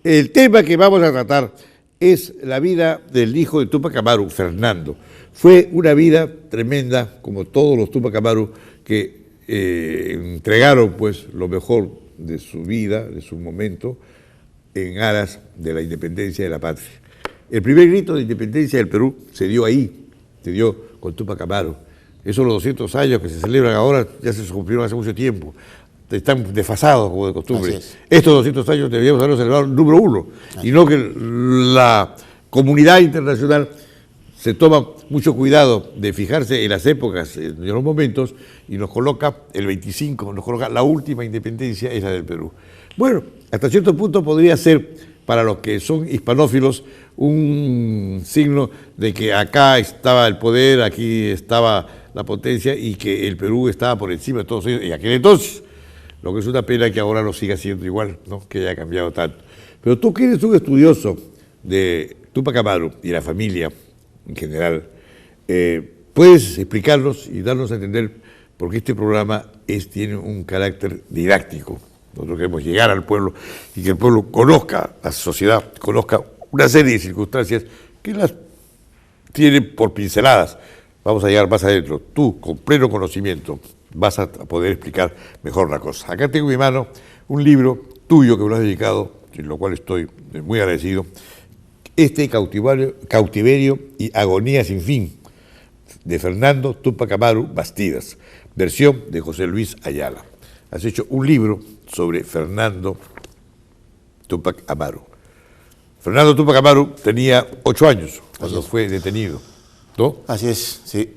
El tema que vamos a tratar es la vida del hijo de Tupac Amaru, Fernando. Fue una vida tremenda, como todos los Tupac Amaru, que entregaron pues lo mejor de su vida, de su momento, en aras de la independencia de la patria. El primer grito de independencia del Perú se dio ahí, se dio con Tupac Amaru. Esos los 200 años que se celebran ahora ya se cumplieron hace mucho tiempo. Están desfasados como de costumbre. Estos 200 años deberíamos haberlos celebrado número uno, y no que la comunidad internacional se toma mucho cuidado de fijarse en las épocas, en los momentos, y nos coloca el 25, nos coloca la última independencia, esa del Perú. Bueno, hasta cierto punto podría ser, para los que son hispanófilos, un signo de que acá estaba el poder, aquí estaba la potencia, y que el Perú estaba por encima de todos ellos en aquel entonces. Lo que es una pena que ahora lo siga siendo igual, ¿no? Que haya cambiado tanto. Pero tú que eres un estudioso de Tupac Amaru y la familia en general, ¿puedes explicarnos y darnos a entender por qué este programa tiene un carácter didáctico? Nosotros queremos llegar al pueblo y que el pueblo conozca, la sociedad conozca una serie de circunstancias que las tiene por pinceladas. Vamos a llegar más adentro. Tú, con pleno conocimiento, vas a poder explicar mejor la cosa. Acá tengo en mi mano un libro tuyo que me lo has dedicado, en lo cual estoy muy agradecido. Cautiverio y agonía sin fin, de Fernando Tupac Amaru Bastidas, versión de José Luis Ayala. Has hecho un libro sobre Fernando Tupac Amaru. Fernando Tupac Amaru tenía 8 años cuando fue detenido, ¿no? Así es, sí.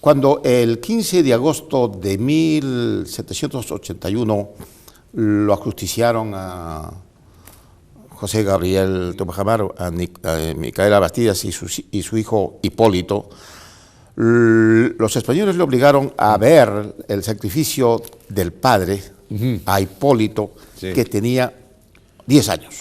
Cuando el 15 de agosto de 1781 lo ajusticiaron a José Gabriel Tupac Amaru, a Micaela Bastidas y su hijo Hipólito, los españoles le obligaron a ver el sacrificio del padre, a Hipólito, que tenía 10 años.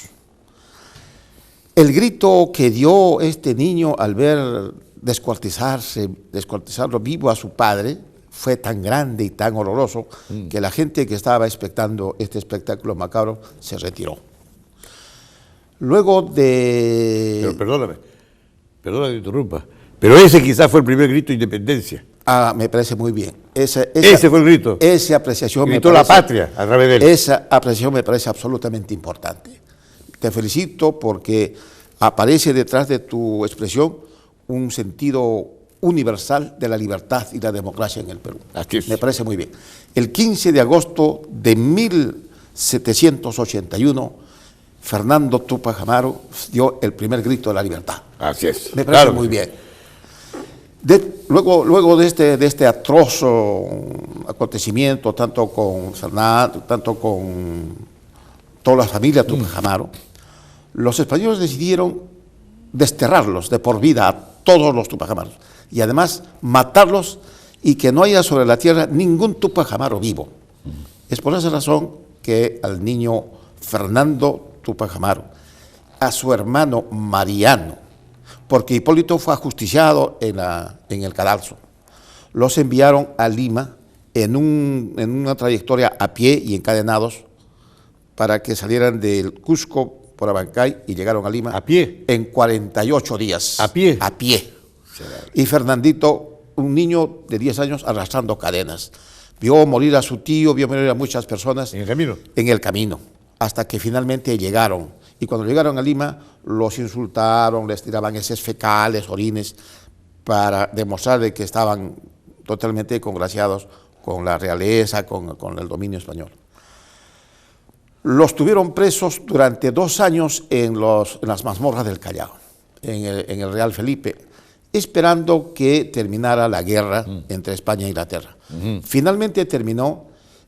El grito que dio este niño al ver descuartizarlo vivo a su padre fue tan grande y tan horroroso que la gente que estaba expectando este espectáculo macabro se retiró. Luego de... Pero perdóname que interrumpa, pero ese quizás fue el primer grito de independencia. Ah, me parece muy bien. Ese fue el grito. Esa apreciación gritó la patria a través de él. Esa apreciación me parece absolutamente importante. Te felicito porque aparece detrás de tu expresión un sentido universal de la libertad y la democracia en el Perú. Aquí es. Me parece muy bien. El 15 de agosto de 1781, Fernando Tupac Amaru dio el primer grito de la libertad. Así es. Me parece muy bien. Luego de este atroz acontecimiento, tanto con Fernando, tanto con toda la familia Tupac Amaru, los españoles decidieron desterrarlos de por vida a todos los Tupac Amaru y además matarlos y que no haya sobre la tierra ningún Tupac Amaru vivo. Es por esa razón que al niño Fernando Tupac Amaru, a su hermano Mariano, porque Hipólito fue ajusticiado en el cadalso, los enviaron a Lima en una trayectoria a pie y encadenados para que salieran del Cusco por Abancay y llegaron a Lima. ¿A pie? En 48 días. ¿A pie? A pie. Y Fernandito, un niño de 10 años arrastrando cadenas, vio morir a su tío, vio morir a muchas personas. ¿En el camino? En el camino, hasta que finalmente llegaron. Y cuando llegaron a Lima, los insultaron, les tiraban heces fecales, orines, para demostrar de que estaban totalmente congraciados con la realeza, con el dominio español. Los tuvieron presos durante 2 años en las mazmorras del Callao, en el Real Felipe, esperando que terminara la guerra entre España e Inglaterra. Finalmente terminó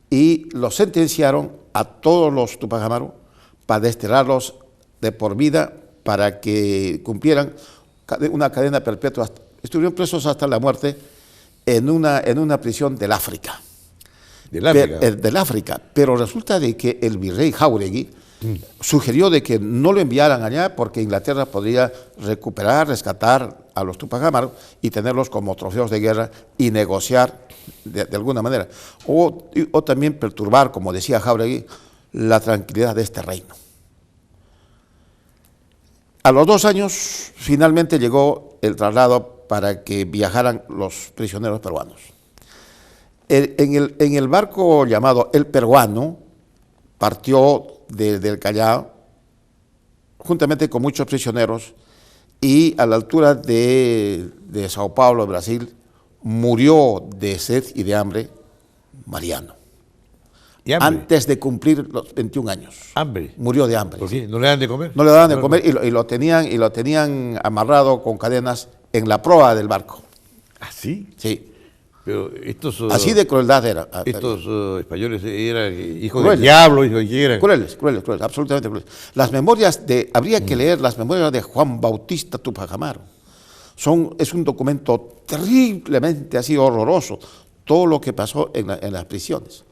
y los sentenciaron a todos los Tupac Amaru para desterrarlos de por vida para que cumplieran una cadena perpetua. Estuvieron presos hasta la muerte en una prisión del África. ¿Del África? Del África, pero resulta de que el virrey Jáuregui sugirió de que no lo enviaran allá porque Inglaterra podría recuperar, rescatar a los Tupac Amaru y tenerlos como trofeos de guerra y negociar de alguna manera. O también perturbar, como decía Jáuregui, la tranquilidad de este reino. A los 2 años, finalmente llegó el traslado para que viajaran los prisioneros peruanos. En el barco llamado El Peruano, partió desde el Callao, juntamente con muchos prisioneros, y a la altura de Sao Paulo, Brasil, murió de sed y de hambre Mariano. ¿Y hambre? Antes de cumplir los 21 años. ¿Hambre? Murió de hambre. ¿Por qué? ¿No le dan de comer? No le daban de comer y lo tenían amarrado con cadenas en la proa del barco. ¿Ah, sí? Sí. Pero estos... Así de crueldad era. Estos españoles eran hijos Crueles. del diablo, hijos de quién eran. Crueles, absolutamente crueles. Las memorias habría que leer las memorias de Juan Bautista Tupac Amaru. Es un documento terriblemente así horroroso, todo lo que pasó en las prisiones.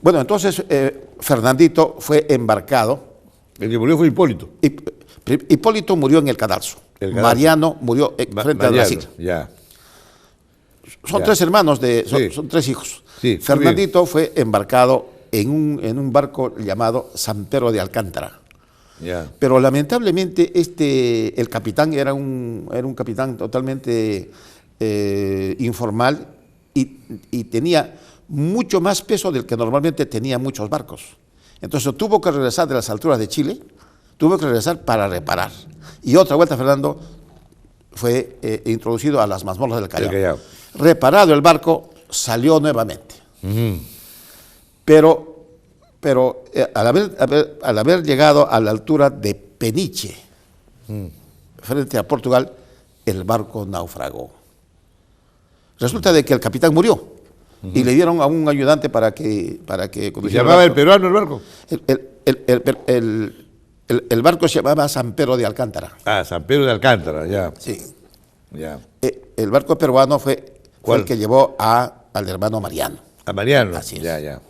Bueno, entonces Fernandito fue embarcado. El que murió fue Hipólito. Hipólito murió en el cadalso. Mariano murió frente a Brasil. Ya. Son Ya. 3 hermanos, Sí. son 3 hijos. Sí, Fernandito fue embarcado en un barco llamado San Pedro de Alcántara. Ya. Pero lamentablemente el capitán era un capitán totalmente informal y tenía mucho más peso del que normalmente tenía muchos barcos. Entonces tuvo que regresar de las alturas de Chile, tuvo que regresar para reparar. Y otra vuelta, Fernando fue introducido a las mazmorras del Callao. Del Callao. Reparado el barco, salió nuevamente. Pero al haber llegado a la altura de Peniche, frente a Portugal, el barco naufragó. Resulta de que el capitán murió y le dieron a un ayudante para que ¿Y conduciera se llamaba el barco. peruano el barco? El barco se llamaba San Pedro de Alcántara. Ah, San Pedro de Alcántara, ya. Sí. Ya. El barco peruano fue ¿Cuál? el que llevó al hermano Mariano. A Mariano. Así es. Ya, ya.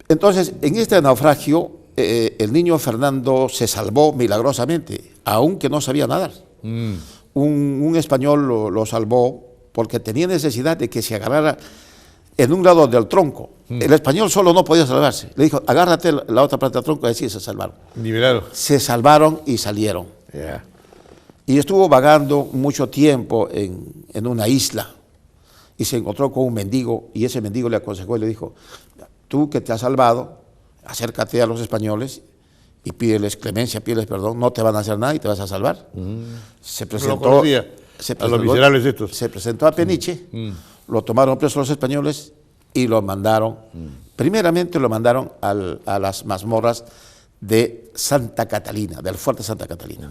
Entonces, en este naufragio, el niño Fernando se salvó milagrosamente, aunque no sabía nadar. Un español lo salvó porque tenía necesidad de que se agarrara en un lado del tronco. El español solo no podía salvarse. Le dijo, agárrate la otra parte del tronco y así se salvaron. Nivelado. Se salvaron y salieron. Ya. Y estuvo vagando mucho tiempo en una isla y se encontró con un mendigo y ese mendigo le aconsejó y le dijo, tú que te has salvado, acércate a los españoles y pídeles clemencia, pídeles perdón, no te van a hacer nada y te vas a salvar. Se presentó, conocía, a los miserables estos. Se presentó a Peniche, lo tomaron preso los españoles y lo mandaron, primeramente lo mandaron a las mazmorras de Santa Catalina, del fuerte Santa Catalina.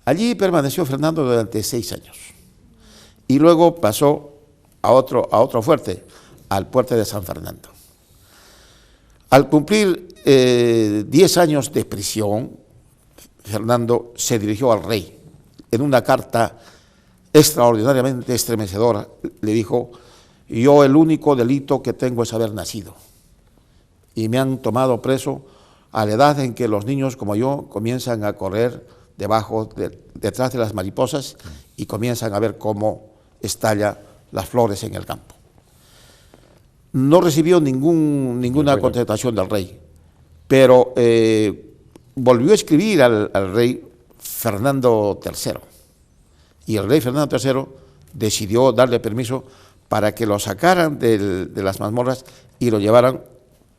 Allí permaneció Fernando durante 6 años y luego pasó a otro fuerte, al fuerte de San Fernando. Al cumplir 10 años de prisión, Fernando se dirigió al rey. En una carta extraordinariamente estremecedora le dijo, yo el único delito que tengo es haber nacido y me han tomado preso a la edad en que los niños como yo comienzan a correr detrás de las mariposas y comienzan a ver cómo estallan las flores en el campo. No recibió ninguna contestación del rey, pero volvió a escribir al rey Fernando III. Y el rey Fernando III decidió darle permiso para que lo sacaran de las mazmorras y lo llevaran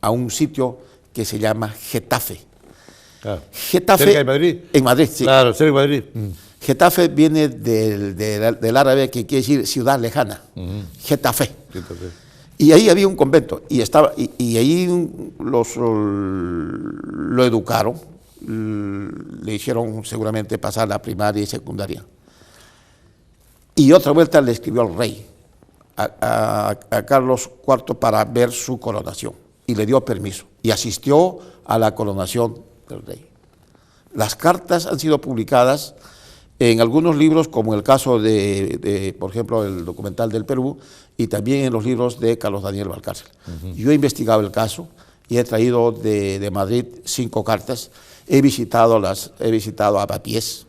a un sitio que se llama Getafe. Claro. Getafe, ¿Cerca de Madrid? En Madrid, sí. Claro, cerca de Madrid. Getafe viene del árabe que quiere decir ciudad lejana. Getafe. Y ahí había un convento y ahí lo educaron, le hicieron seguramente pasar la primaria y secundaria. Y otra vuelta le escribió al rey, a Carlos IV, para ver su coronación y le dio permiso y asistió a la coronación del rey. Las cartas han sido publicadas en algunos libros, como el caso por ejemplo, el documental del Perú, y también en los libros de Carlos Daniel Valcárcel. Yo he investigado el caso, y he traído de Madrid 5 cartas. He visitado Avapiés.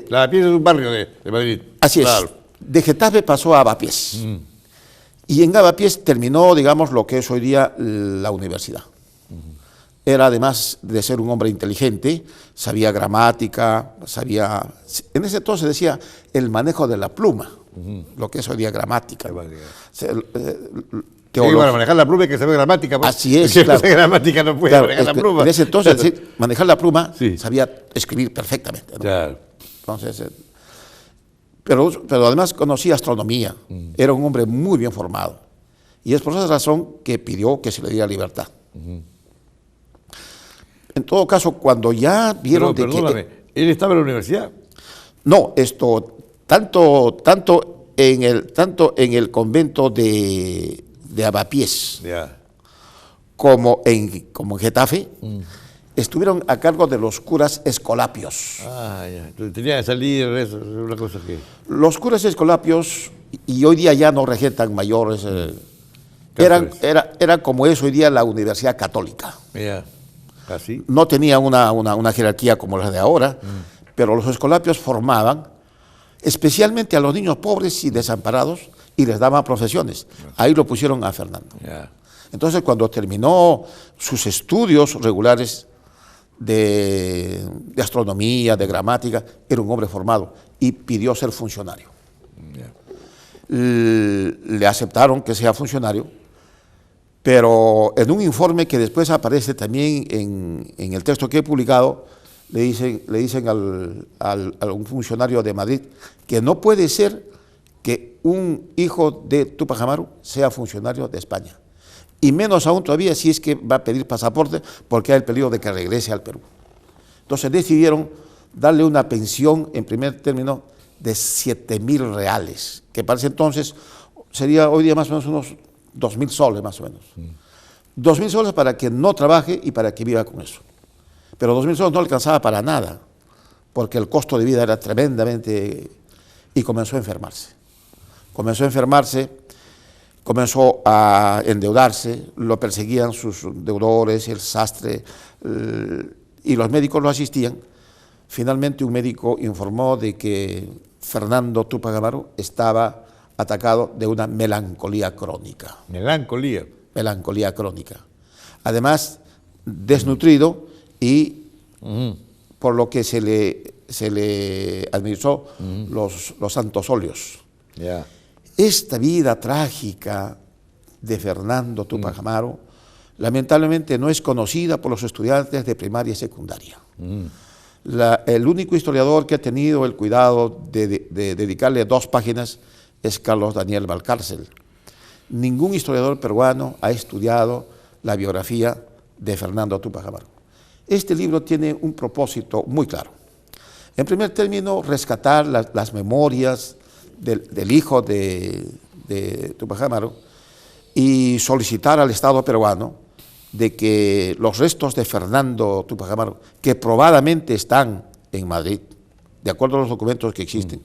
Lavapiés es un barrio de Madrid. Así es. De Getafe pasó a Avapiés. Y en Avapiés terminó, digamos, lo que es hoy día la universidad. Era, además de ser un hombre inteligente, sabía gramática, en ese entonces decía el manejo de la pluma, lo que es hoy día gramática. Para manejar la pluma hay que saber gramática. Pues. Así es. Si no sabe gramática no puede manejar la pluma. En ese entonces, manejar la pluma, sabía escribir perfectamente, ¿no? Claro. Entonces, pero además conocía astronomía. Era un hombre muy bien formado. Y es por esa razón que pidió que se le diera libertad. En todo caso, cuando ya vieron perdóname, ¿él estaba en la universidad? No, tanto en el convento de Avapiés como en Getafe, estuvieron a cargo de los curas escolapios. Ya. Entonces tenía que salir, eso es una cosa que... Los curas escolapios, y hoy día ya no regentan mayores, era como es hoy día la Universidad Católica. ¿Así? No tenía una jerarquía como la de ahora, pero los escolapios formaban especialmente a los niños pobres y desamparados y les daban profesiones. Ahí lo pusieron a Fernando. Entonces, cuando terminó sus estudios regulares de astronomía, de gramática, era un hombre formado y pidió ser funcionario. Le aceptaron que sea funcionario, pero en un informe que después aparece también en el texto que he publicado, le dicen a un funcionario de Madrid que no puede ser que un hijo de Túpac Amaru sea funcionario de España. Y menos aún todavía si es que va a pedir pasaporte, porque hay el peligro de que regrese al Perú. Entonces decidieron darle una pensión, en primer término, de 7.000 reales, que para ese entonces sería hoy día más o menos unos 2.000 soles más o menos. 2.000 soles para que no trabaje y para que viva con eso. Pero 2.000 soles no alcanzaba para nada, porque el costo de vida era tremendamente... Y comenzó a enfermarse. Comenzó a endeudarse, lo perseguían sus deudores, el sastre, y los médicos lo asistían. Finalmente un médico informó de que Fernando Túpac Amaru estaba atacado de una melancolía crónica. Melancolía crónica. Además, desnutrido y por lo que se le administró los santos óleos. Esta vida trágica de Fernando Túpac Amaru lamentablemente no es conocida por los estudiantes de primaria y secundaria. El único historiador que ha tenido el cuidado de dedicarle 2 páginas es Carlos Daniel Valcárcel. Ningún historiador peruano ha estudiado la biografía de Fernando Túpac Amaru. Este libro tiene un propósito muy claro. En primer término, rescatar las memorias del hijo de Túpac Amaru y solicitar al Estado peruano de que los restos de Fernando Túpac Amaru, que probadamente están en Madrid, de acuerdo a los documentos que existen,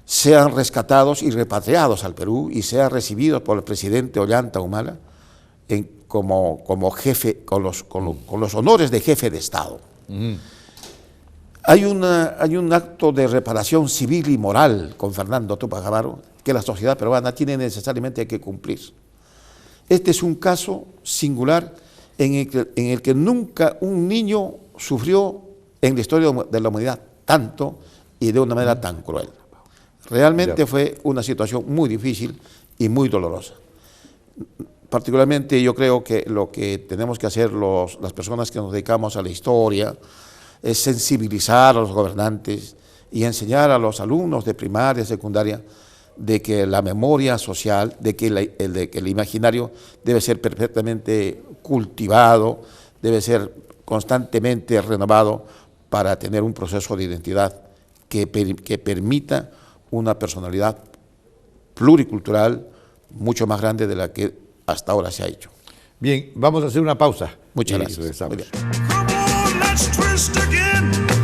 sean rescatados y repatriados al Perú y sean recibidos por el presidente Ollanta Humala como jefe, con los honores de jefe de Estado. Hay un acto de reparación civil y moral con Fernando Túpac Amaru que la sociedad peruana tiene necesariamente que cumplir. Este es un caso singular en el que nunca un niño sufrió en la historia de la humanidad tanto y de una manera tan cruel. Realmente fue una situación muy difícil y muy dolorosa. Particularmente yo creo que lo que tenemos que hacer las personas que nos dedicamos a la historia es sensibilizar a los gobernantes y enseñar a los alumnos de primaria y secundaria de que la memoria social, de que el imaginario debe ser perfectamente cultivado, debe ser constantemente renovado para tener un proceso de identidad que permita una personalidad pluricultural mucho más grande de la que hasta ahora se ha hecho. Bien, vamos a hacer una pausa. Muchas gracias. Regresamos. Muy bien. Come on, let's twist again.